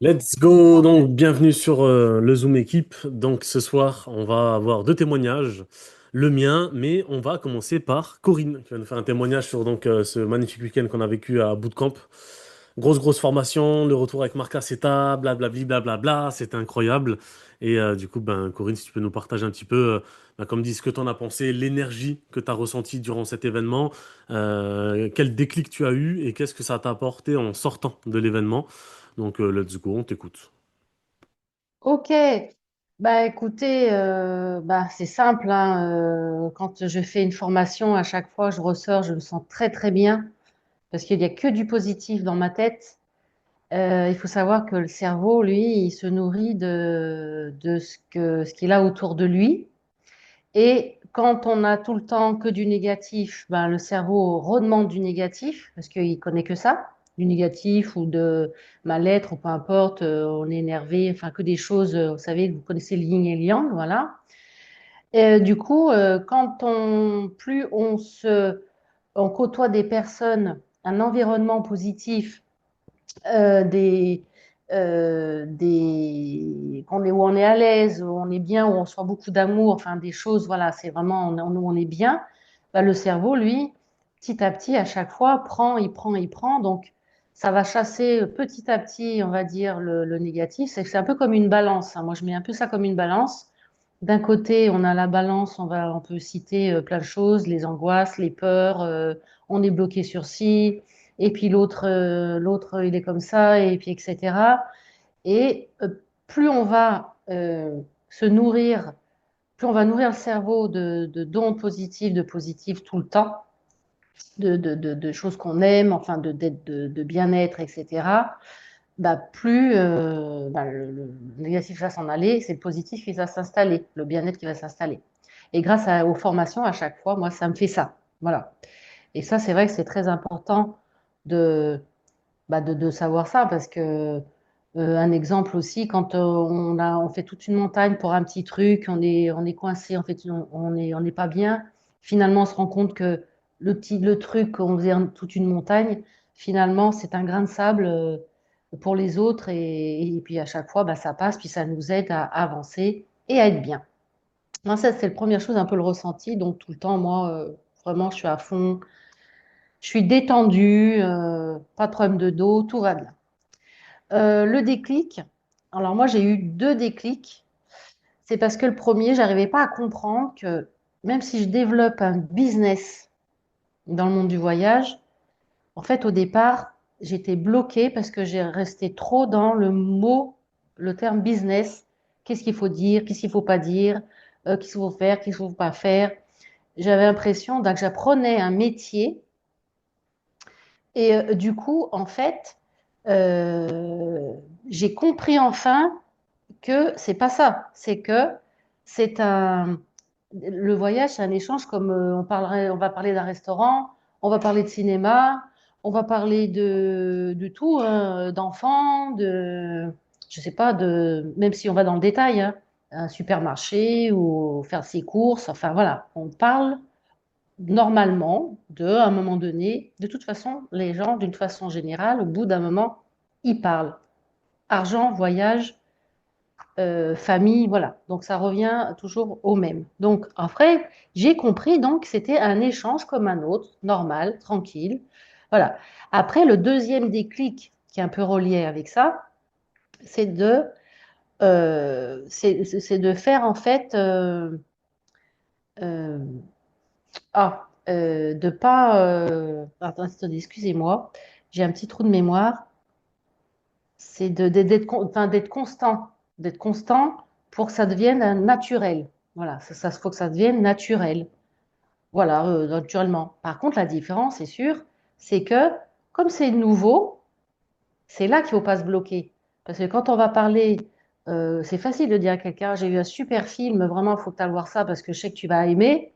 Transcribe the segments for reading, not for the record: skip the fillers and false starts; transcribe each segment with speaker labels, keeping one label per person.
Speaker 1: Let's go! Donc, bienvenue sur le Zoom équipe. Donc, ce soir, on va avoir deux témoignages. Le mien, mais on va commencer par Corinne, qui va nous faire un témoignage sur ce magnifique week-end qu'on a vécu à Bootcamp. Grosse formation, le retour avec Marc Aceta, blablabli, blablabla, c'était incroyable. Et du coup, ben, Corinne, si tu peux nous partager un petit peu, comme dit, ce que tu en as pensé, l'énergie que tu as ressentie durant cet événement, quel déclic tu as eu et qu'est-ce que ça t'a apporté en sortant de l'événement. Donc, let's go, on t'écoute.
Speaker 2: Ok, bah écoutez, c'est simple, hein, quand je fais une formation, à chaque fois je ressors, je me sens très très bien parce qu'il n'y a que du positif dans ma tête. Il faut savoir que le cerveau, lui, il se nourrit de ce qu'il a autour de lui. Et quand on a tout le temps que du négatif, ben, le cerveau redemande du négatif, parce qu'il connaît que ça, du négatif ou de mal-être, ou peu importe, on est énervé, enfin que des choses, vous savez, vous connaissez le yin et le yang, voilà. Et, du coup, plus on côtoie des personnes, un environnement positif, des, où on est à l'aise, où on est bien, où on sent beaucoup d'amour, enfin des choses, voilà, c'est vraiment, où on est bien, bah, le cerveau, lui, petit à petit, à chaque fois, il prend, donc ça va chasser petit à petit, on va dire, le négatif. C'est un peu comme une balance, hein. Moi, je mets un peu ça comme une balance. D'un côté, on a la balance, on peut citer plein de choses, les angoisses, les peurs, on est bloqué sur ci, et puis l'autre, il est comme ça, et puis etc. Et plus on va se nourrir, plus on va nourrir le cerveau de dons positifs, de positifs tout le temps, de choses qu'on aime, enfin de bien-être, etc. Plus le négatif va s'en aller, c'est le positif qui va s'installer, le bien-être qui va s'installer. Et aux formations, à chaque fois, moi, ça me fait ça. Voilà. Et ça, c'est vrai que c'est très important de, de savoir ça, parce que un exemple aussi, quand on fait toute une montagne pour un petit truc, on est coincé, en fait, on n'est pas bien. Finalement, on se rend compte que le truc, on faisait toute une montagne, finalement, c'est un grain de sable pour les autres, et puis à chaque fois, ça passe, puis ça nous aide à avancer et à être bien. Non, ça, c'est la première chose, un peu le ressenti. Donc, tout le temps, moi, vraiment, je suis à fond, je suis détendue, pas de problème de dos, tout va bien. Le déclic, alors moi j'ai eu deux déclics. C'est parce que le premier, j'arrivais pas à comprendre que même si je développe un business dans le monde du voyage, en fait au départ, j'étais bloquée parce que j'ai resté trop dans le terme business. Qu'est-ce qu'il faut dire, qu'est-ce qu'il faut pas dire, qu'est-ce qu'il faut faire, qu'est-ce qu'il faut pas faire. J'avais l'impression que j'apprenais un métier et du coup, en fait, euh, j'ai compris enfin que c'est pas ça. C'est que c'est un le voyage, c'est un échange comme on va parler d'un restaurant, on va parler de cinéma, on va parler de tout, hein, d'enfants, je sais pas, même si on va dans le détail, hein, un supermarché ou faire ses courses, enfin voilà, on parle normalement à un moment donné. De toute façon, les gens, d'une façon générale, au bout d'un moment, ils parlent. Argent, voyage, famille, voilà. Donc ça revient toujours au même. Donc après, j'ai compris donc que c'était un échange comme un autre, normal, tranquille. Voilà. Après, le deuxième déclic qui est un peu relié avec ça, c'est c'est de faire en fait euh, de pas attendez, excusez-moi, j'ai un petit trou de mémoire. C'est d'être constant pour que ça devienne un naturel. Voilà, ça faut que ça devienne naturel. Voilà, naturellement. Par contre, la différence, c'est sûr, c'est que comme c'est nouveau, c'est là qu'il ne faut pas se bloquer. Parce que quand on va parler, c'est facile de dire à quelqu'un, j'ai vu un super film, vraiment, il faut que tu ailles voir ça parce que je sais que tu vas aimer.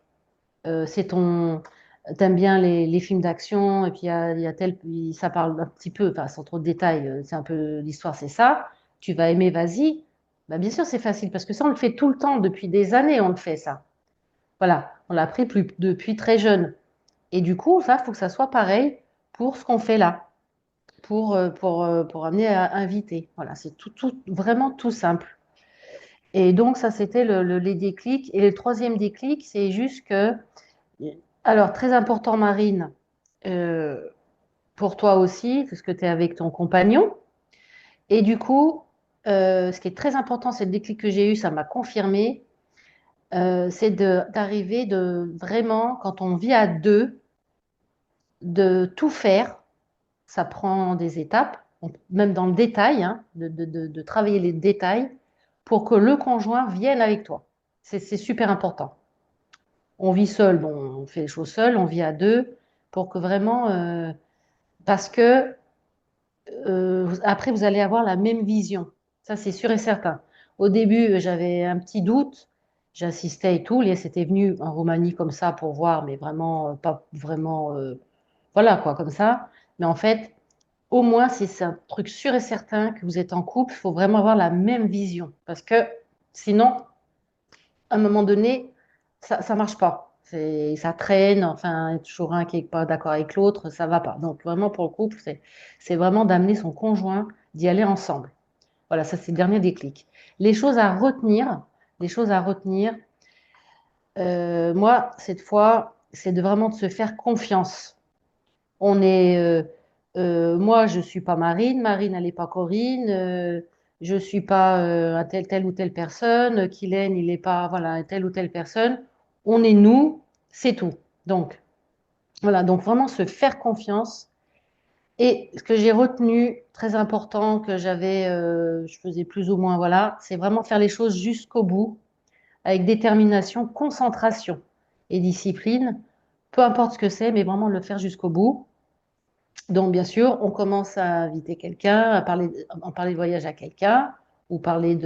Speaker 2: C'est ton, t'aimes bien les films d'action, et puis il y a ça parle un petit peu, enfin, sans trop de détails, c'est un peu l'histoire, c'est ça. Tu vas aimer, vas-y. Bah, bien sûr, c'est facile parce que ça, on le fait tout le temps, depuis des années, on le fait ça. Voilà, on l'a appris depuis très jeune. Et du coup, ça, il faut que ça soit pareil pour ce qu'on fait là. pour amener à inviter. Voilà, c'est vraiment tout simple. Et donc, ça, c'était les déclics. Et le troisième déclic, c'est juste que, alors, très important, Marine, euh, pour toi aussi, parce que tu es avec ton compagnon. Et du coup, ce qui est très important, c'est le déclic que j'ai eu, ça m'a confirmé, c'est d'arriver de vraiment, quand on vit à deux, de tout faire. Ça prend des étapes, même dans le détail, hein, de travailler les détails pour que le conjoint vienne avec toi. C'est super important. On vit seul, bon, on fait les choses seul, on vit à deux pour que vraiment, parce que après, vous allez avoir la même vision. Ça, c'est sûr et certain. Au début, j'avais un petit doute. J'assistais et tout. Lies était venu en Roumanie comme ça pour voir, mais vraiment, pas vraiment, voilà quoi, comme ça. Mais en fait, au moins, si c'est un truc sûr et certain que vous êtes en couple, il faut vraiment avoir la même vision. Parce que sinon, à un moment donné, ça ne marche pas. Ça traîne, enfin, il y a toujours un qui n'est pas d'accord avec l'autre, ça ne va pas. Donc, vraiment, pour le couple, c'est vraiment d'amener son conjoint, d'y aller ensemble. Voilà, ça, c'est le dernier déclic. Les choses à retenir, les choses à retenir, moi, cette fois, c'est de vraiment de se faire confiance. On est, moi, je suis pas Marine, Marine, elle n'est pas Corinne, je suis pas telle ou telle personne, Kylian, il n'est pas, voilà, telle ou telle personne. On est nous, c'est tout. Donc, voilà, donc vraiment se faire confiance. Et ce que j'ai retenu, très important, que je faisais plus ou moins, voilà, c'est vraiment faire les choses jusqu'au bout, avec détermination, concentration et discipline, peu importe ce que c'est, mais vraiment le faire jusqu'au bout. Donc, bien sûr, on commence à inviter quelqu'un, en parler de voyage à quelqu'un, ou parler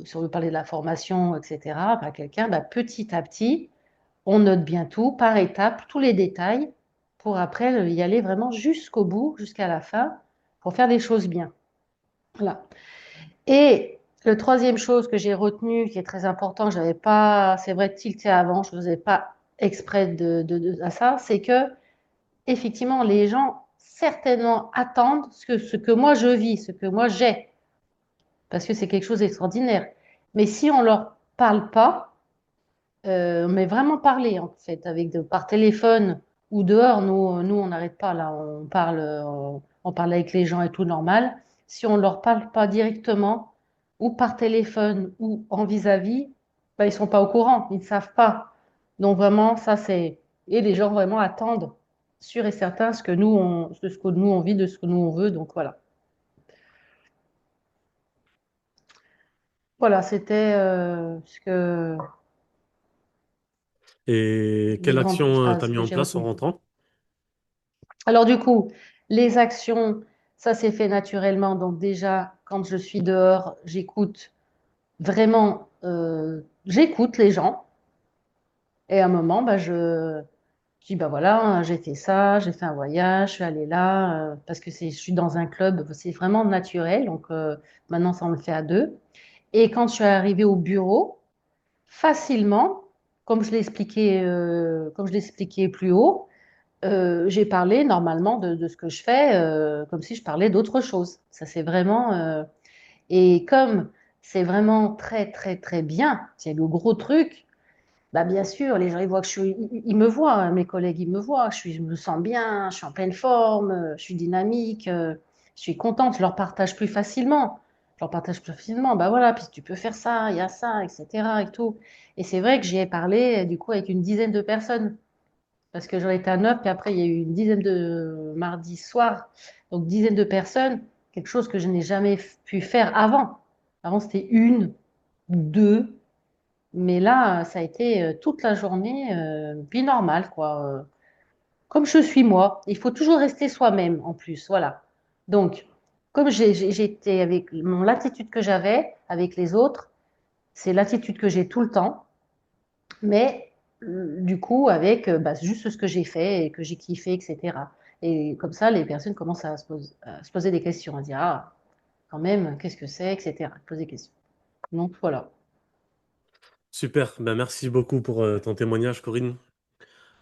Speaker 2: si on veut parler de la formation, etc., à quelqu'un, bah, petit à petit, on note bien tout, par étapes, tous les détails, pour après y aller vraiment jusqu'au bout, jusqu'à la fin, pour faire les choses bien. Voilà. Et le troisième chose que j'ai retenu, qui est très important, je n'avais pas, c'est vrai, tilté avant, je ne faisais pas exprès à ça, c'est que effectivement, les gens certainement attendent ce que moi je vis, ce que moi j'ai, parce que c'est quelque chose d'extraordinaire. Mais si on leur parle pas, mais vraiment parler en fait, par téléphone ou dehors, nous on n'arrête pas là, on parle avec les gens et tout normal. Si on leur parle pas directement, ou par téléphone ou en vis-à-vis, ben, ils sont pas au courant, ils ne savent pas. Donc vraiment, ça c'est. Et les gens vraiment attendent, sûr et certain, de ce que nous on vit, de ce que nous on veut. Donc voilà. Voilà, c'était
Speaker 1: Et
Speaker 2: les
Speaker 1: quelle
Speaker 2: grandes
Speaker 1: action tu as
Speaker 2: phrases
Speaker 1: mis
Speaker 2: que
Speaker 1: en
Speaker 2: j'ai
Speaker 1: place en
Speaker 2: retenues.
Speaker 1: rentrant?
Speaker 2: Alors du coup, les actions, ça s'est fait naturellement. Donc déjà, quand je suis dehors, j'écoute vraiment, j'écoute les gens. Et à un moment, bah, je dis, bah voilà, j'ai fait ça, j'ai fait un voyage, je suis allée là, parce que je suis dans un club, c'est vraiment naturel. Donc maintenant, ça on le fait à deux. Et quand je suis arrivée au bureau, facilement, comme je l'expliquais plus haut, j'ai parlé normalement de ce que je fais, comme si je parlais d'autre chose. Ça, c'est vraiment. Et comme c'est vraiment très, très, très bien, c'est le gros truc, bah, bien sûr, les gens, ils voient que ils me voient, hein, mes collègues, ils me voient, je me sens bien, je suis en pleine forme, je suis dynamique, je suis contente, je leur partage plus facilement. Je leur partage plus facilement, bah voilà, puis tu peux faire ça, il y a ça, etc. et tout. Et c'est vrai que j'y ai parlé, du coup, avec une dizaine de personnes. Parce que j'en étais à 9, puis après, il y a eu une dizaine de mardi soir, donc dizaine de personnes, quelque chose que je n'ai jamais pu faire avant. Avant, c'était une, deux, mais là, ça a été toute la journée, vie normale, quoi. Comme je suis moi, il faut toujours rester soi-même en plus, voilà. Donc, comme j'étais avec l'attitude que j'avais avec les autres, c'est l'attitude que j'ai tout le temps, mais du coup, avec bah, juste ce que j'ai fait et que j'ai kiffé, etc. Et comme ça, les personnes commencent à se poser des questions, à dire, ah, quand même, qu'est-ce que c'est, etc. Poser des questions. Donc voilà.
Speaker 1: Super, ben merci beaucoup pour ton témoignage, Corinne.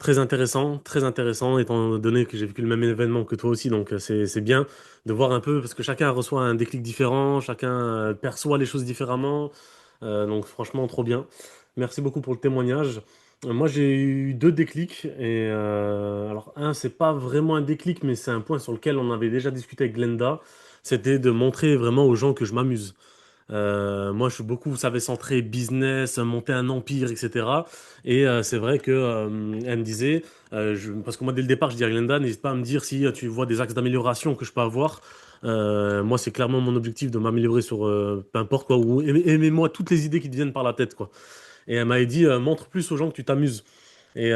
Speaker 1: très intéressant, étant donné que j'ai vécu le même événement que toi aussi, donc c'est bien de voir un peu, parce que chacun reçoit un déclic différent, chacun perçoit les choses différemment, donc franchement trop bien. Merci beaucoup pour le témoignage. Moi j'ai eu deux déclics, et alors un c'est pas vraiment un déclic, mais c'est un point sur lequel on avait déjà discuté avec Glenda, c'était de montrer vraiment aux gens que je m'amuse. Moi, je suis beaucoup, vous savez, centré business, monter un empire, etc. Et c'est vrai que elle me disait, parce que moi, dès le départ, je dis à Glenda, n'hésite pas à me dire si tu vois des axes d'amélioration que je peux avoir. Moi, c'est clairement mon objectif de m'améliorer sur peu importe quoi, ou aimez-moi toutes les idées qui te viennent par la tête, quoi. Et elle m'avait dit, montre plus aux gens que tu t'amuses. Et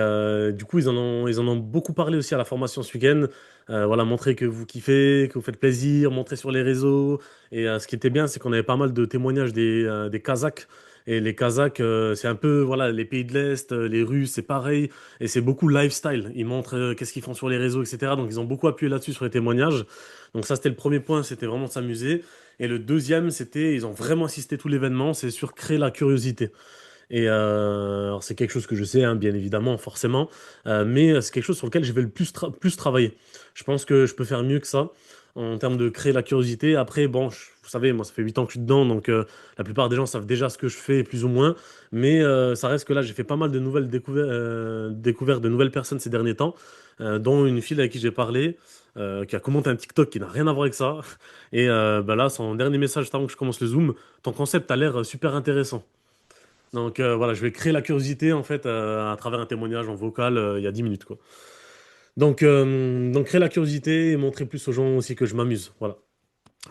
Speaker 1: du coup, ils en ont beaucoup parlé aussi à la formation ce week-end. Voilà, montrer que vous kiffez, que vous faites plaisir, montrer sur les réseaux. Et ce qui était bien, c'est qu'on avait pas mal de témoignages des Kazakhs. Et les Kazakhs, c'est un peu, voilà, les pays de l'Est, les Russes, c'est pareil. Et c'est beaucoup lifestyle. Ils montrent qu'est-ce qu'ils font sur les réseaux, etc. Donc, ils ont beaucoup appuyé là-dessus sur les témoignages. Donc, ça, c'était le premier point, c'était vraiment de s'amuser. Et le deuxième, c'était, ils ont vraiment assisté tout l'événement, c'est sur créer la curiosité. Et alors c'est quelque chose que je sais, hein, bien évidemment, forcément, mais c'est quelque chose sur lequel je vais le plus travailler. Je pense que je peux faire mieux que ça en termes de créer la curiosité. Après, bon, vous savez, moi, ça fait 8 ans que je suis dedans, donc la plupart des gens savent déjà ce que je fais, plus ou moins. Mais ça reste que là, j'ai fait pas mal de nouvelles découvertes de nouvelles personnes ces derniers temps, dont une fille avec qui j'ai parlé. Qui a commenté un TikTok qui n'a rien à voir avec ça. Et bah là, son dernier message juste avant que je commence le Zoom, ton concept a l'air super intéressant. Donc voilà, je vais créer la curiosité en fait à travers un témoignage en vocal il y a 10 minutes quoi. Donc créer la curiosité et montrer plus aux gens aussi que je m'amuse. Voilà.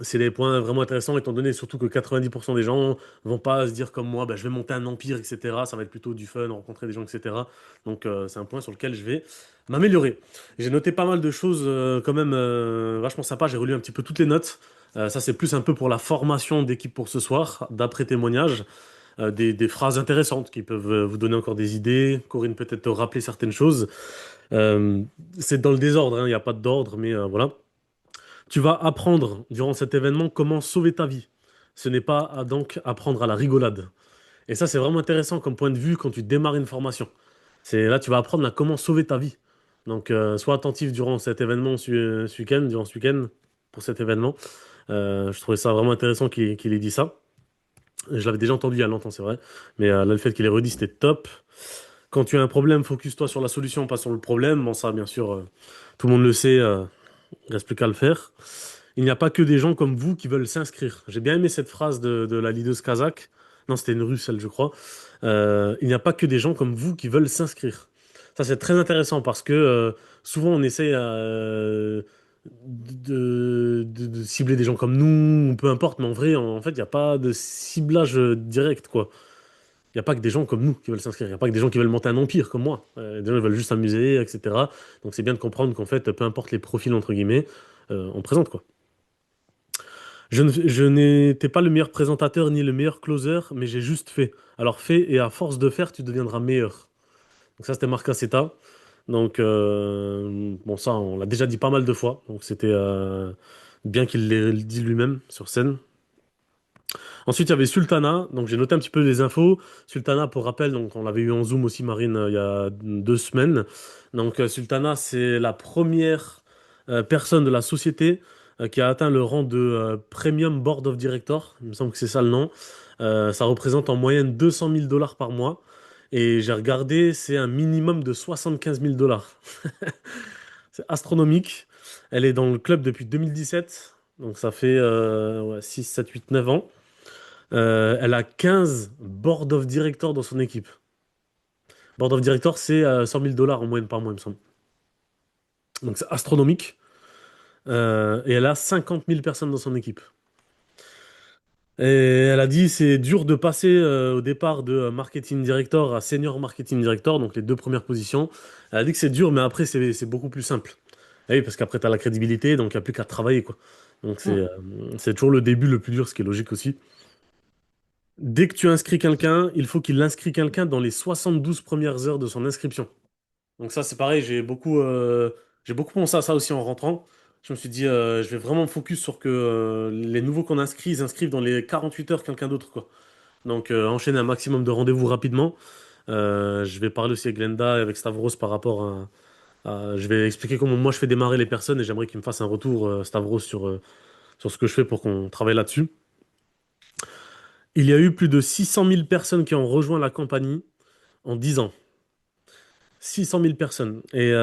Speaker 1: C'est des points vraiment intéressants étant donné surtout que 90% des gens vont pas se dire comme moi, bah, je vais monter un empire, etc. Ça va être plutôt du fun, rencontrer des gens, etc. Donc c'est un point sur lequel je vais m'améliorer. J'ai noté pas mal de choses quand même vachement sympas. J'ai relu un petit peu toutes les notes. Ça c'est plus un peu pour la formation d'équipe pour ce soir, d'après témoignage des phrases intéressantes qui peuvent vous donner encore des idées. Corinne peut-être te rappeler certaines choses. Euh, c'est dans le désordre, hein, il n'y a pas d'ordre, mais voilà. Tu vas apprendre durant cet événement comment sauver ta vie. Ce n'est pas donc apprendre à la rigolade. Et ça, c'est vraiment intéressant comme point de vue quand tu démarres une formation. C'est là, tu vas apprendre à comment sauver ta vie. Donc, sois attentif durant cet événement ce week-end, durant ce week-end, pour cet événement. Je trouvais ça vraiment intéressant qu'il ait dit ça. Je l'avais déjà entendu il y a longtemps, c'est vrai. Mais là, le fait qu'il ait redit, c'était top. Quand tu as un problème, focus-toi sur la solution, pas sur le problème. Bon, ça, bien sûr, tout le monde le sait, il reste plus qu'à le faire. Il n'y a pas que des gens comme vous qui veulent s'inscrire. J'ai bien aimé cette phrase de la leaduse kazakh. Non, c'était une Russe, elle, je crois. Il n'y a pas que des gens comme vous qui veulent s'inscrire. Ça, c'est très intéressant parce que souvent, on essaie de cibler des gens comme nous, ou peu importe, mais en vrai, en fait, il n'y a pas de ciblage direct, quoi. Il n'y a pas que des gens comme nous qui veulent s'inscrire. Il n'y a pas que des gens qui veulent monter un empire comme moi. Des gens qui veulent juste s'amuser, etc. Donc c'est bien de comprendre qu'en fait, peu importe les profils, entre guillemets, on présente quoi. Je n'étais pas le meilleur présentateur ni le meilleur closer, mais j'ai juste fait. Alors fais et à force de faire, tu deviendras meilleur. Donc ça, c'était Marc Aceta. Donc bon, ça, on l'a déjà dit pas mal de fois. Donc c'était bien qu'il l'ait dit lui-même sur scène. Ensuite, il y avait Sultana. Donc, j'ai noté un petit peu les infos. Sultana, pour rappel, donc on l'avait eu en Zoom aussi, Marine, il y a 2 semaines. Donc, Sultana, c'est la première personne de la société qui a atteint le rang de Premium Board of Director. Il me semble que c'est ça le nom. Ça représente en moyenne 200 000 dollars par mois. Et j'ai regardé, c'est un minimum de 75 000 dollars. C'est astronomique. Elle est dans le club depuis 2017. Donc, ça fait ouais, 6, 7, 8, 9 ans. Elle a 15 board of directors dans son équipe. Board of directors, c'est 100 000 dollars en moyenne par mois, il me semble. Donc c'est astronomique. Et elle a 50 000 personnes dans son équipe. Et elle a dit c'est dur de passer au départ de marketing director à senior marketing director, donc les deux premières positions. Elle a dit que c'est dur, mais après c'est beaucoup plus simple. Et oui, parce qu'après tu as la crédibilité, donc il n'y a plus qu'à travailler, quoi. Donc
Speaker 2: Mm.
Speaker 1: c'est toujours le début le plus dur, ce qui est logique aussi. Dès que tu inscris quelqu'un, il faut qu'il inscrit quelqu'un dans les 72 premières heures de son inscription. Donc ça, c'est pareil, j'ai beaucoup pensé à ça aussi en rentrant. Je me suis dit, je vais vraiment me focus sur que les nouveaux qu'on inscrit, ils inscrivent dans les 48 heures quelqu'un d'autre, quoi. Donc enchaîner un maximum de rendez-vous rapidement. Je vais parler aussi avec Glenda et avec Stavros par rapport je vais expliquer comment moi je fais démarrer les personnes et j'aimerais qu'il me fasse un retour, Stavros, sur ce que je fais pour qu'on travaille là-dessus. Il y a eu plus de 600 000 personnes qui ont rejoint la compagnie en 10 ans. 600 000 personnes. Et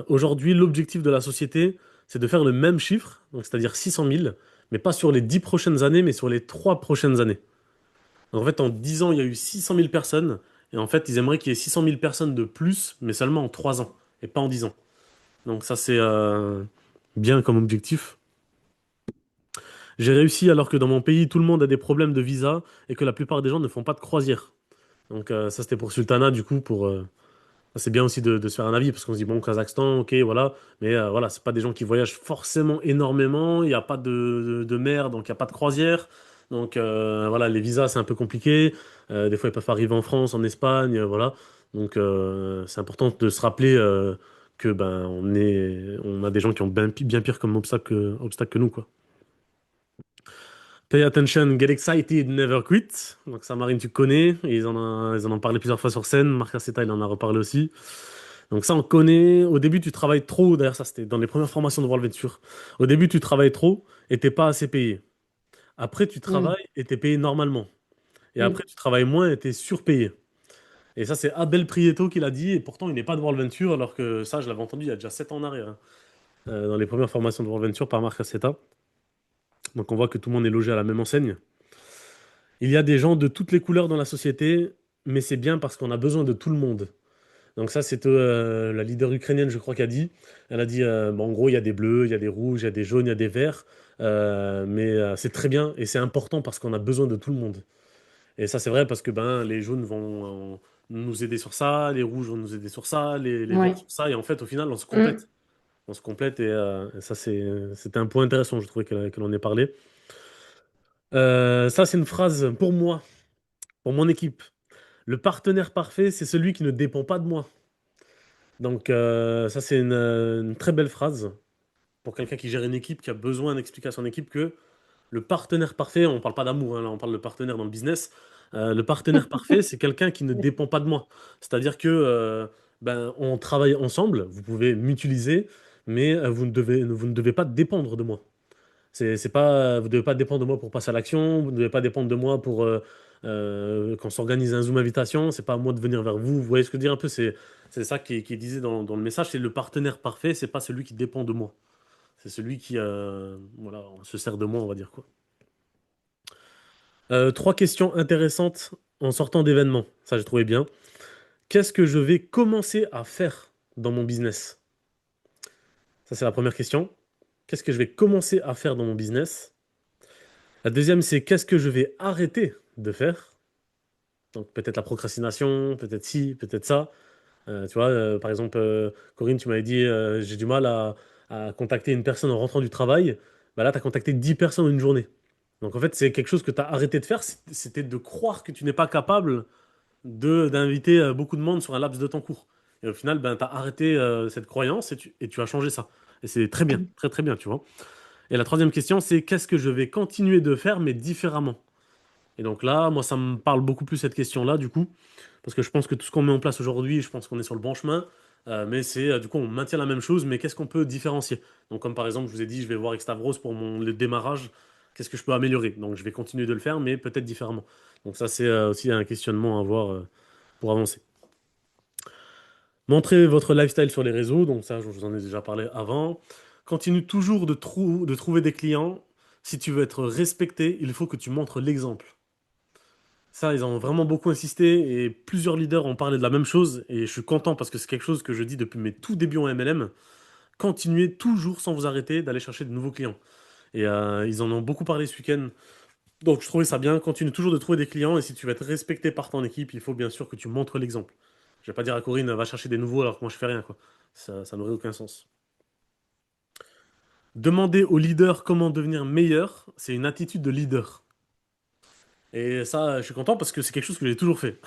Speaker 1: aujourd'hui, l'objectif de la société, c'est de faire le même chiffre, donc c'est-à-dire 600 000, mais pas sur les 10 prochaines années, mais sur les 3 prochaines années. Donc en fait, en 10 ans, il y a eu 600 000 personnes, et en fait, ils aimeraient qu'il y ait 600 000 personnes de plus, mais seulement en 3 ans, et pas en 10 ans. Donc ça, c'est bien comme objectif. J'ai réussi alors que dans mon pays, tout le monde a des problèmes de visa, et que la plupart des gens ne font pas de croisière. Donc ça, c'était pour Sultana, du coup, pour... c'est bien aussi de se faire un avis parce qu'on se dit, bon, Kazakhstan, ok, voilà, mais voilà, c'est pas des gens qui voyagent forcément énormément, il n'y a pas de mer, donc il n'y a pas de croisière. Donc voilà, les visas, c'est un peu compliqué. Des fois, ils peuvent arriver en France, en Espagne, voilà. Donc c'est important de se rappeler que ben, on a des gens qui ont bien pire comme obstacle que nous, quoi. Pay attention, get excited, never quit. Donc ça, Marine, tu connais. Et ils en ont parlé plusieurs fois sur scène. Marc Aceta, il en a reparlé aussi. Donc ça, on connaît. Au début, tu travailles trop. D'ailleurs, ça, c'était dans les premières formations de World Venture. Au début, tu travailles trop et t'es pas assez payé. Après, tu
Speaker 2: Mm,
Speaker 1: travailles et t'es payé normalement. Et après,
Speaker 2: mm.
Speaker 1: tu travailles moins et t'es surpayé. Et ça, c'est Abel Prieto qui l'a dit. Et pourtant, il n'est pas de World Venture, alors que ça, je l'avais entendu il y a déjà 7 ans en arrière, hein, dans les premières formations de World Venture par Marc Aceta. Donc on voit que tout le monde est logé à la même enseigne. Il y a des gens de toutes les couleurs dans la société, mais c'est bien parce qu'on a besoin de tout le monde. Donc ça, c'est la leader ukrainienne, je crois, qui a dit. Elle a dit, bon, en gros, il y a des bleus, il y a des rouges, il y a des jaunes, il y a des verts, mais c'est très bien et c'est important parce qu'on a besoin de tout le monde. Et ça, c'est vrai parce que ben, les jaunes vont nous aider sur ça, les rouges vont nous aider sur ça, les verts
Speaker 2: Oui.
Speaker 1: sur ça, et en fait, au final, on se
Speaker 2: Mm.
Speaker 1: complète. On se complète et ça, c'était un point intéressant, je trouvais que l'on ait parlé. Ça, c'est une phrase pour moi, pour mon équipe. Le partenaire parfait, c'est celui qui ne dépend pas de moi. Donc ça, c'est une très belle phrase pour quelqu'un qui gère une équipe, qui a besoin d'expliquer à son équipe que le partenaire parfait, on ne parle pas d'amour, hein, là on parle de partenaire dans le business. Le partenaire parfait, c'est quelqu'un qui ne dépend pas de moi. C'est-à-dire que ben, on travaille ensemble, vous pouvez m'utiliser, mais vous ne devez pas dépendre de moi. C'est pas, vous ne devez pas dépendre de moi pour passer à l'action, vous ne devez pas dépendre de moi pour quand on s'organise un Zoom invitation, c'est pas à moi de venir vers vous. Vous voyez ce que je veux dire un peu, c'est ça qui est disait dans le message, c'est le partenaire parfait, c'est pas celui qui dépend de moi. C'est celui qui voilà, se sert de moi, on va dire quoi. Trois questions intéressantes en sortant d'événements, ça j'ai trouvé bien. Qu'est-ce que je vais commencer à faire dans mon business? Ça c'est la première question. Qu'est-ce que je vais commencer à faire dans mon business? La deuxième, c'est qu'est-ce que je vais arrêter de faire? Donc peut-être la procrastination, peut-être ci, peut-être ça. Tu vois, par exemple, Corinne, tu m'avais dit j'ai du mal à contacter une personne en rentrant du travail. Bah là, tu as contacté 10 personnes en une journée. Donc en fait, c'est quelque chose que tu as arrêté de faire, c'était de croire que tu n'es pas capable d'inviter beaucoup de monde sur un laps de temps court. Et au final, ben, tu as arrêté cette croyance et tu as changé ça. Et c'est très bien, très très bien, tu vois. Et la troisième question, c'est qu'est-ce que je vais continuer de faire, mais différemment? Et donc là, moi, ça me parle beaucoup plus cette question-là, du coup, parce que je pense que tout ce qu'on met en place aujourd'hui, je pense qu'on est sur le bon chemin, mais c'est, du coup, on maintient la même chose, mais qu'est-ce qu'on peut différencier? Donc, comme par exemple, je vous ai dit, je vais voir avec Stavros pour le démarrage, qu'est-ce que je peux améliorer? Donc, je vais continuer de le faire, mais peut-être différemment. Donc, ça, c'est aussi un questionnement à avoir pour avancer. Montrez votre lifestyle sur les réseaux, donc ça, je vous en ai déjà parlé avant. Continue toujours de trouver des clients. Si tu veux être respecté, il faut que tu montres l'exemple. Ça, ils ont vraiment beaucoup insisté et plusieurs leaders ont parlé de la même chose et je suis content parce que c'est quelque chose que je dis depuis mes tout débuts en MLM. Continuez toujours sans vous arrêter d'aller chercher de nouveaux clients. Et ils en ont beaucoup parlé ce week-end. Donc je trouvais ça bien. Continue toujours de trouver des clients et si tu veux être respecté par ton équipe, il faut bien sûr que tu montres l'exemple. Je vais pas dire à Corinne, va chercher des nouveaux alors que moi je fais rien, quoi. Ça n'aurait aucun sens. Demander au leader comment devenir meilleur, c'est une attitude de leader. Et ça, je suis content parce que c'est quelque chose que j'ai toujours fait.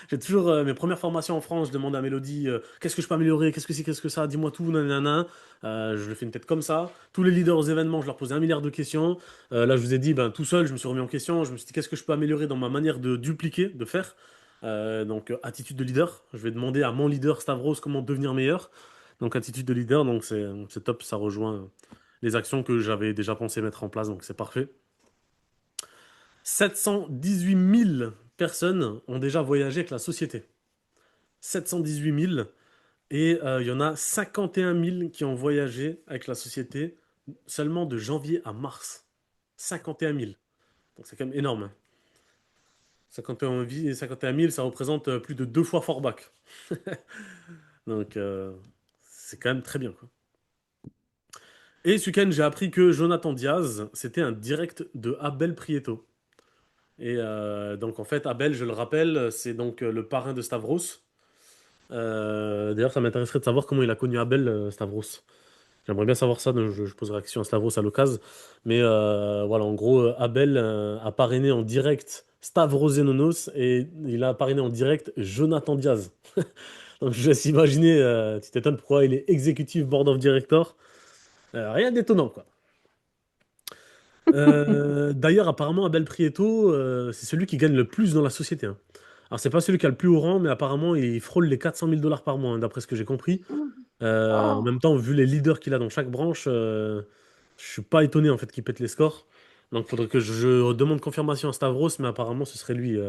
Speaker 1: J'ai toujours mes premières formations en France, je demande à Mélodie qu'est-ce que je peux améliorer, qu'est-ce que c'est, qu'est-ce que ça, dis-moi tout, nanana. Je le fais une tête comme ça. Tous les leaders aux événements, je leur posais un milliard de questions. Là, je vous ai dit, ben, tout seul, je me suis remis en question. Je me suis dit qu'est-ce que je peux améliorer dans ma manière de dupliquer, de faire. Donc, attitude de leader. Je vais demander à mon leader Stavros comment devenir meilleur. Donc, attitude de leader, donc c'est top, ça rejoint les actions que j'avais déjà pensé mettre en place, donc c'est parfait. 718 000 personnes ont déjà voyagé avec la société. 718 000. Et il y en a 51 000 qui ont voyagé avec la société seulement de janvier à mars. 51 000. Donc c'est quand même énorme, hein. 51 000, ça représente plus de 2 fois Forbach. Donc c'est quand même très bien, quoi. Et ce week-end, j'ai appris que Jonathan Diaz, c'était un direct de Abel Prieto. Et donc en fait, Abel, je le rappelle, c'est donc le parrain de Stavros. D'ailleurs, ça m'intéresserait de savoir comment il a connu Abel, Stavros. J'aimerais bien savoir ça, donc je poserai la question à Stavros à l'occasion. Mais voilà, en gros, Abel a parrainé en direct Stavros Zenonos et il a parrainé en direct Jonathan Diaz. Donc je laisse imaginer, tu t'étonnes pourquoi il est executive board of director. Rien d'étonnant, quoi. D'ailleurs, apparemment, Abel Prieto, c'est celui qui gagne le plus dans la société, hein. Alors, c'est pas celui qui a le plus haut rang, mais apparemment, il frôle les 400 000 dollars par mois, hein, d'après ce que j'ai compris. En
Speaker 2: Oh.
Speaker 1: même temps, vu les leaders qu'il a dans chaque branche, je suis pas étonné en fait qu'il pète les scores. Donc, il faudrait que je demande confirmation à Stavros, mais apparemment, ce serait lui.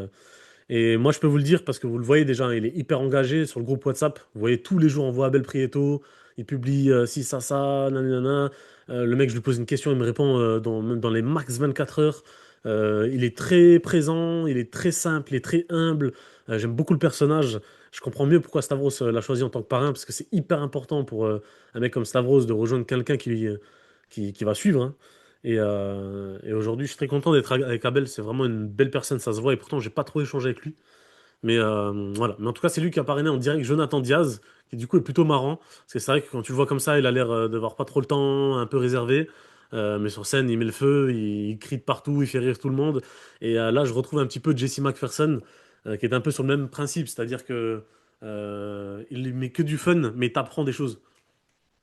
Speaker 1: Et moi, je peux vous le dire parce que vous le voyez déjà, hein, il est hyper engagé sur le groupe WhatsApp. Vous voyez, tous les jours, on voit Abel Prieto. Il publie si ça, nanana. Le mec, je lui pose une question, il me répond même dans les max 24 heures. Il est très présent, il est très simple, il est très humble. J'aime beaucoup le personnage. Je comprends mieux pourquoi Stavros l'a choisi en tant que parrain, parce que c'est hyper important pour un mec comme Stavros de rejoindre quelqu'un qui va suivre, hein. Et aujourd'hui, je suis très content d'être avec Abel. C'est vraiment une belle personne, ça se voit. Et pourtant, j'ai pas trop échangé avec lui. Mais voilà. Mais en tout cas, c'est lui qui a parrainé en direct Jonathan Diaz, qui du coup est plutôt marrant. Parce que c'est vrai que quand tu le vois comme ça, il a l'air d'avoir pas trop le temps, un peu réservé. Mais sur scène, il met le feu, il crie de partout, il fait rire tout le monde. Et là, je retrouve un petit peu Jesse McPherson, qui est un peu sur le même principe. C'est-à-dire que il met que du fun, mais t'apprends des choses.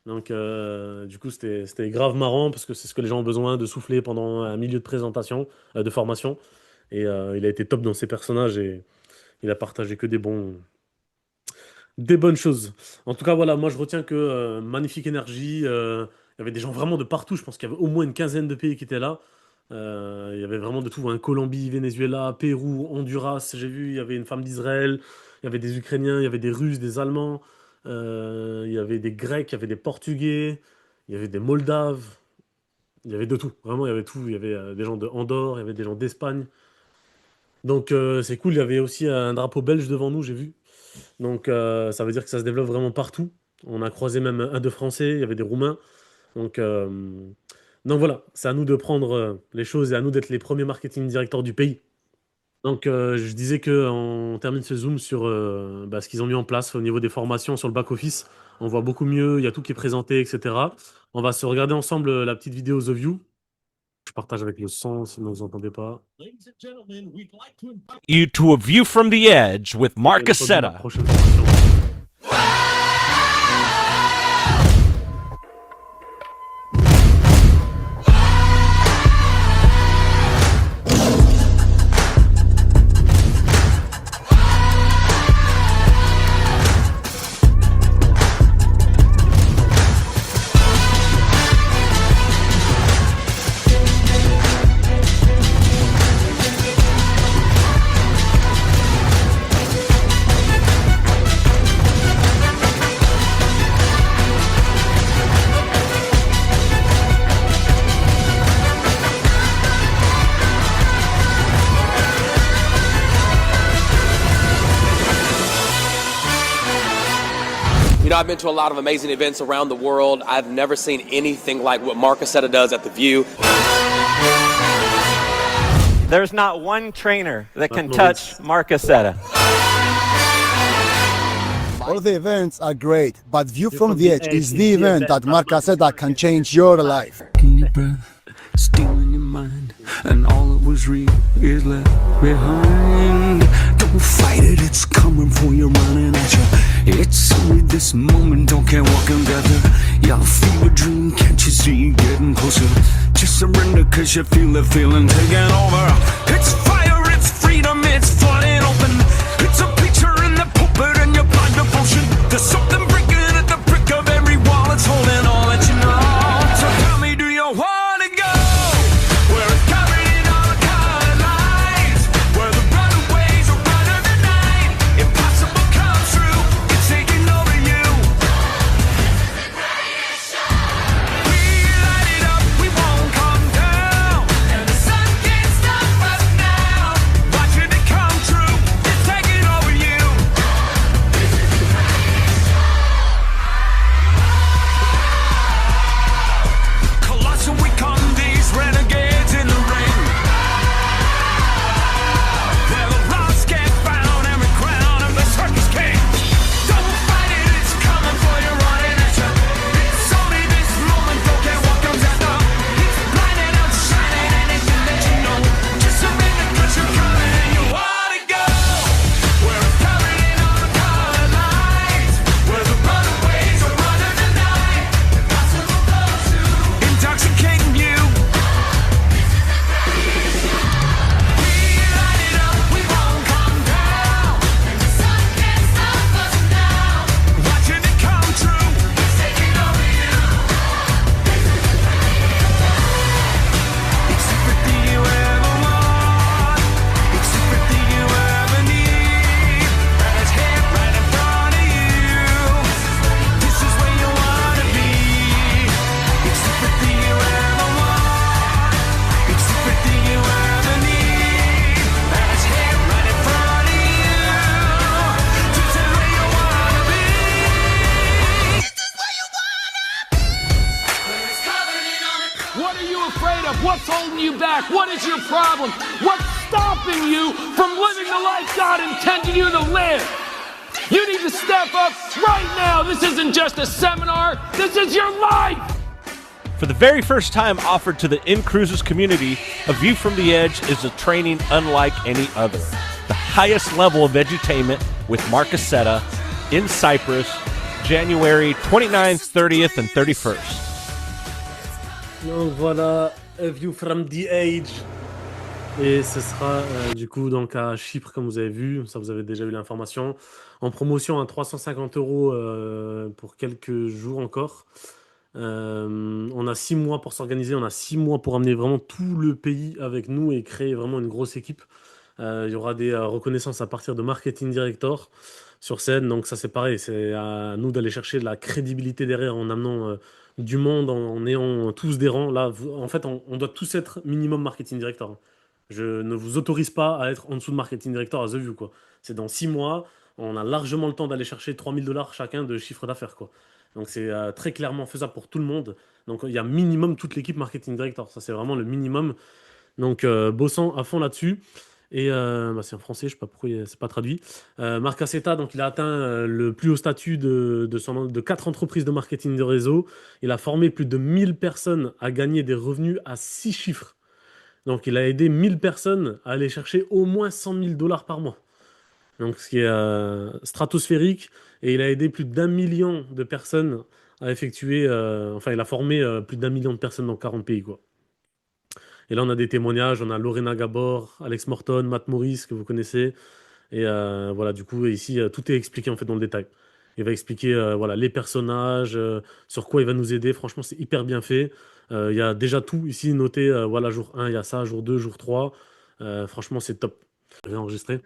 Speaker 1: Donc, du coup, c'était grave marrant parce que c'est ce que les gens ont besoin de souffler pendant un milieu de présentation, de formation. Et il a été top dans ses personnages et il a partagé que des bonnes choses. En tout cas, voilà, moi je retiens que magnifique énergie. Il y avait des gens vraiment de partout. Je pense qu'il y avait au moins une quinzaine de pays qui étaient là. Il y avait vraiment de tout, hein. Colombie, Venezuela, Pérou, Honduras. J'ai vu, il y avait une femme d'Israël. Il y avait des Ukrainiens, il y avait des Russes, des Allemands. Il y avait des Grecs, il y avait des Portugais. Il y avait des Moldaves. Il y avait de tout. Vraiment, il y avait tout. Il y avait des gens de Andorre, il y avait des gens d'Espagne. Donc c'est cool. Il y avait aussi un drapeau belge devant nous, j'ai vu. Donc ça veut dire que ça se développe vraiment partout. On a croisé même un de Français, il y avait des Roumains. Donc, euh, donc voilà, c'est à nous de prendre les choses et à nous d'être les premiers marketing directeurs du pays. Donc je disais que on termine ce zoom sur ce qu'ils ont mis en place au niveau des formations sur le back-office. On voit beaucoup mieux, il y a tout qui est présenté, etc. On va se regarder ensemble la petite vidéo The View. Je partage avec le son, sinon vous n'entendez pas.
Speaker 3: You to a view from the edge with
Speaker 1: Et
Speaker 3: Mark
Speaker 1: le produit de la
Speaker 3: Aceta.
Speaker 1: prochaine formation.
Speaker 4: You know, I've been to a lot of amazing events around the world. I've never seen anything like what Mark Aceta does at The View.
Speaker 3: There's not one trainer that can
Speaker 1: Not
Speaker 3: touch Mark Aceta.
Speaker 5: All the events are great, but View from the Edge is the event that Mark Aceta can change your life.
Speaker 6: In your breath, stealing your mind, and all that was real is left behind. Don't fight it, it's coming for you, running at you. It's only this moment, don't care what can gather. Y'all feel a dream, can't you see you getting closer? Just surrender, cause you feel the feeling taking over. It's fire, it's freedom, it's flooding open. It's a But in your blind devotion, there's something breaking at the brick of every wall. It's holding all that you know. So tell me, do you wanna go where it's covered in all colored lights, where the runaways are running the night? Impossible comes true, it's taking over you. We light it up, we won't come down, and the sun can't stop us now. Watching it come true, it's taking over you. Colossal, we come these renegades in the ring. Where the lost get found and we crown of the circus king. Don't fight it, it's coming for you, running at you. It's only this moment, don't care what comes after. It's blinding, outshining, and it can let you know. Just submit the cause you're coming and you wanna go where it's covered in all the colored lights, where the runaways are running the night. Impossible comes true, intoxicating you. We light it up, we won't come down, and the sun can't stop us now. Watching it come true, it's taking over you. It's everything you ever want, it's everything you ever need, and it's here right in front of you. This is where you wanna be. It's everything you ever want, it's everything you ever need, and it's here right in front of you. This is where you wanna be. This is where you wanna be. Where it's covered in all the
Speaker 7: What are you afraid of? What's holding you back? What is your problem? What's stopping you from living the life God intended you to live? You need to step up right now. This isn't just a seminar. This is your life.
Speaker 3: For the very first time offered to the InCruises community, A View from the Edge is a training unlike any other. The highest level of edutainment with Mark Aceta in Cyprus, January 29th, 30th, and 31st.
Speaker 1: Donc voilà, A View from the Edge. Et ce sera du coup donc à Chypre, comme vous avez vu, ça vous avez déjà eu l'information, en promotion à 350 € pour quelques jours encore. On a 6 mois pour s'organiser, on a 6 mois pour amener vraiment tout le pays avec nous et créer vraiment une grosse équipe. Il y aura des reconnaissances à partir de Marketing Director sur scène, donc ça c'est pareil, c'est à nous d'aller chercher de la crédibilité derrière en amenant du monde, en ayant tous des rangs. Là, en fait, on doit tous être minimum Marketing Director. Je ne vous autorise pas à être en dessous de Marketing Director à The View, quoi. C'est dans 6 mois, on a largement le temps d'aller chercher 3 000 $ chacun de chiffre d'affaires, quoi. Donc c'est très clairement faisable pour tout le monde. Donc il y a minimum toute l'équipe Marketing Director, ça c'est vraiment le minimum. Donc bossant à fond là-dessus. Et c'est en français, je ne sais pas pourquoi c'est pas traduit. Mark Aceta, donc il a atteint le plus haut statut de 4 entreprises de marketing de réseau. Il a formé plus de 1000 personnes à gagner des revenus à 6 chiffres. Donc il a aidé 1000 personnes à aller chercher au moins 100 000 $ par mois. Donc ce qui est stratosphérique. Et il a aidé plus d'1 million de personnes à effectuer... il a formé plus d'1 million de personnes dans 40 pays, quoi. Et là, on a des témoignages. On a Lorena Gabor, Alex Morton, Matt Morris, que vous connaissez. Et voilà, du coup, ici, tout est expliqué en fait dans le détail. Il va expliquer les personnages, sur quoi il va nous aider. Franchement, c'est hyper bien fait. Il y a déjà tout ici noté. Jour 1, il y a ça. Jour 2, jour 3. Franchement, c'est top. Je vais enregistrer.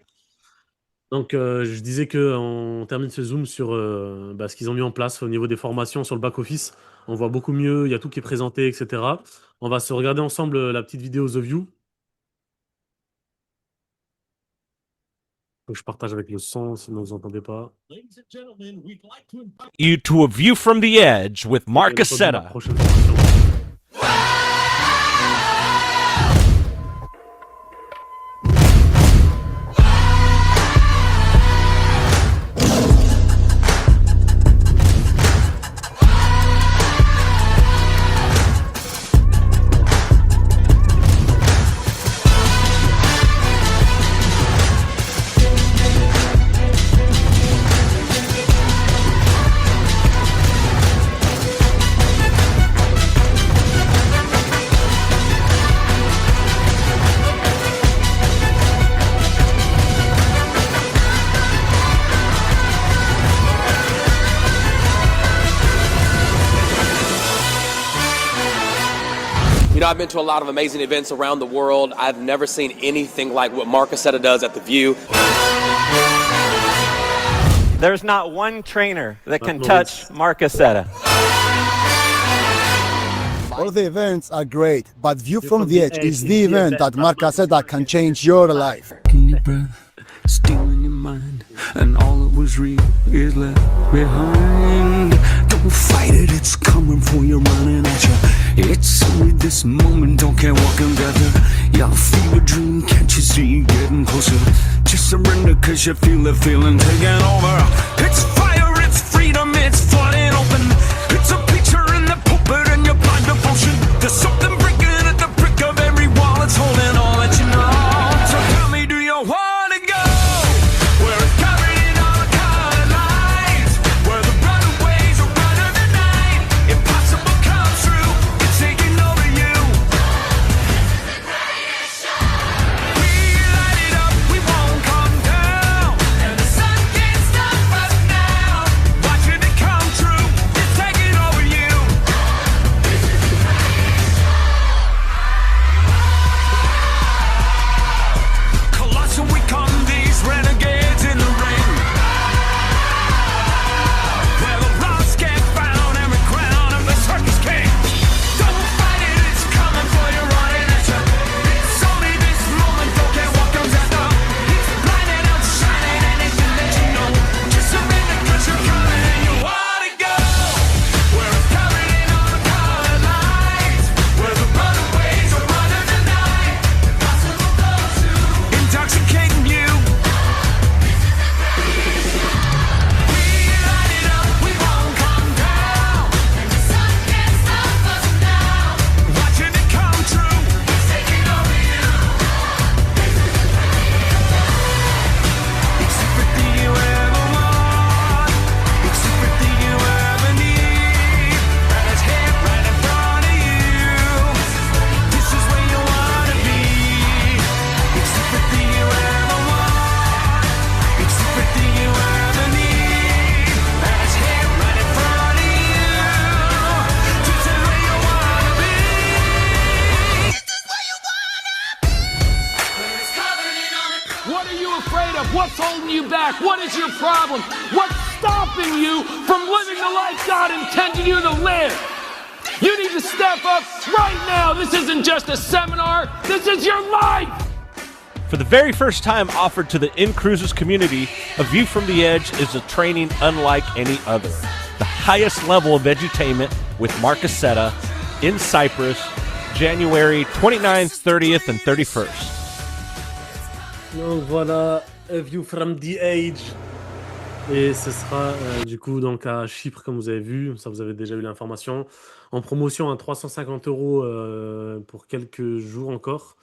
Speaker 1: Donc, je disais qu'on termine ce zoom sur ce qu'ils ont mis en place au niveau des formations sur le back-office. On voit beaucoup mieux, il y a tout qui est présenté, etc. On va se regarder ensemble la petite vidéo The View. Faut que je partage avec le son, sinon vous n'entendez pas.
Speaker 3: You to A View from the Edge with Mark
Speaker 1: Et on se retrouve dans la
Speaker 3: Aceta.
Speaker 1: prochaine formation.
Speaker 4: I've been to a lot of amazing events around the world. I've never seen anything like what Mark Accetta does at The View.
Speaker 8: There's not one trainer that can touch Mark Accetta.
Speaker 5: All the events are great, but View from the Edge is the event that Mark Accetta can change your life.
Speaker 6: In your breath, stealing your mind, and all that was real is left behind. Don't fight it, it's coming for you, running at you. It's only this moment, don't care what can gather. Your fever dream, can't you see it getting closer? Just surrender, cause you feel the feeling taking over. It's fire, it's freedom, it's flooding open. It's a picture in the pulpit and your blind devotion. There's something breaking at the brick of every wall, it's holding all that you know. So tell me, do you wanna go where it's covered in all the colored lights, where the runaways are running the night? Impossible comes true, it's taking over you. We light it up, we won't come down, and the sun can't stop us now. Watching it come true, it's taking over you. Colossal we come, these renegades in the ring, where the lost get found, every crown of the circus king. Don't fight it, it's coming for you, running at you. It's only this moment, don't care what comes after. It's blinding, outshining anything that you know. Just surrender, cause you're coming and you wanna go where it's covered in all the colored lights, where the runaways are running the night. Impossible comes true, intoxicating you. We light it up, we won't come down, and the sun can't stop us now. Watching it come true, it's taking over you. It's everything you ever want, it's everything you ever need, and it's here right in front of you. This is where you wanna be. It's everything you ever want, it's everything you ever need, and it's here right in front of you. This is where you wanna be. This is where you wanna be. Where it's covered in all the
Speaker 7: What are you afraid of? What's holding you back? What is your problem? What's stopping you from living the life God intended you to live? You need to step up right now. This isn't just a seminar. This is your life.
Speaker 3: For the very first time offered to the In Cruises community, A View from the Edge is a training unlike any other. The highest level of edutainment with Mark Accetta in Cyprus, January 29th, 30th, and 31st.
Speaker 1: Donc voilà, A View from the Edge. Et ce sera du coup donc à Chypre, comme vous avez vu, ça vous avez déjà eu l'information, en promotion à 350 € pour quelques jours encore.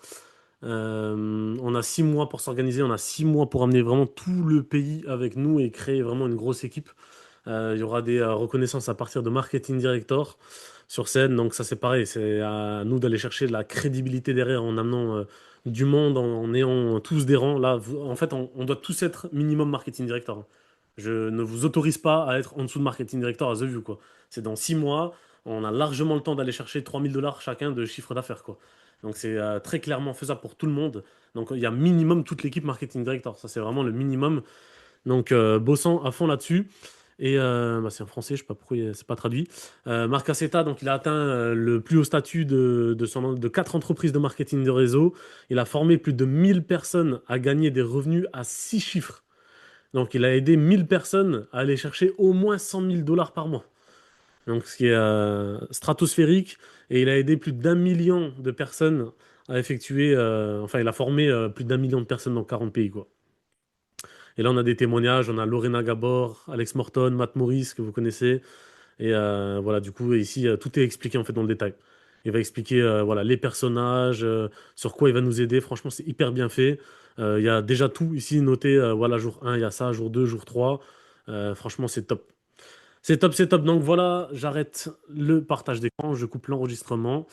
Speaker 1: On a 6 mois pour s'organiser, on a 6 mois pour amener vraiment tout le pays avec nous et créer vraiment une grosse équipe. Il y aura des reconnaissances à partir de Marketing Director sur scène, donc ça c'est pareil, c'est à nous d'aller chercher de la crédibilité derrière en amenant du monde, en ayant tous des rangs. Là, en fait, on doit tous être minimum Marketing Director, hein. Je ne vous autorise pas à être en dessous de Marketing Director à The View, quoi. C'est dans 6 mois, on a largement le temps d'aller chercher 3 000 $ chacun de chiffre d'affaires, quoi. Donc c'est très clairement faisable pour tout le monde. Donc il y a minimum toute l'équipe Marketing Director, ça c'est vraiment le minimum. Donc bossant à fond là-dessus. Et c'est en français, je ne sais pas pourquoi c'est pas traduit. Mark Accetta, donc il a atteint le plus haut statut de 4 entreprises de marketing de réseau. Il a formé plus de 1000 personnes à gagner des revenus à 6 chiffres. Donc il a aidé 1000 personnes à aller chercher au moins 100 000 $ par mois. Donc ce qui est stratosphérique. Et il a aidé plus d'1 million de personnes à effectuer... il a formé plus d'1 million de personnes dans 40 pays, quoi. Et là, on a des témoignages. On a Lorena Gabor, Alex Morton, Matt Morris, que vous connaissez. Et voilà, du coup, ici, tout est expliqué en fait dans le détail. Il va expliquer voilà, les personnages, sur quoi il va nous aider. Franchement, c'est hyper bien fait. Il y a déjà tout ici noté. Voilà, jour 1, il y a ça, jour 2, jour 3. Franchement, c'est top. C'est top, c'est top. Donc voilà, j'arrête le partage d'écran, je coupe l'enregistrement.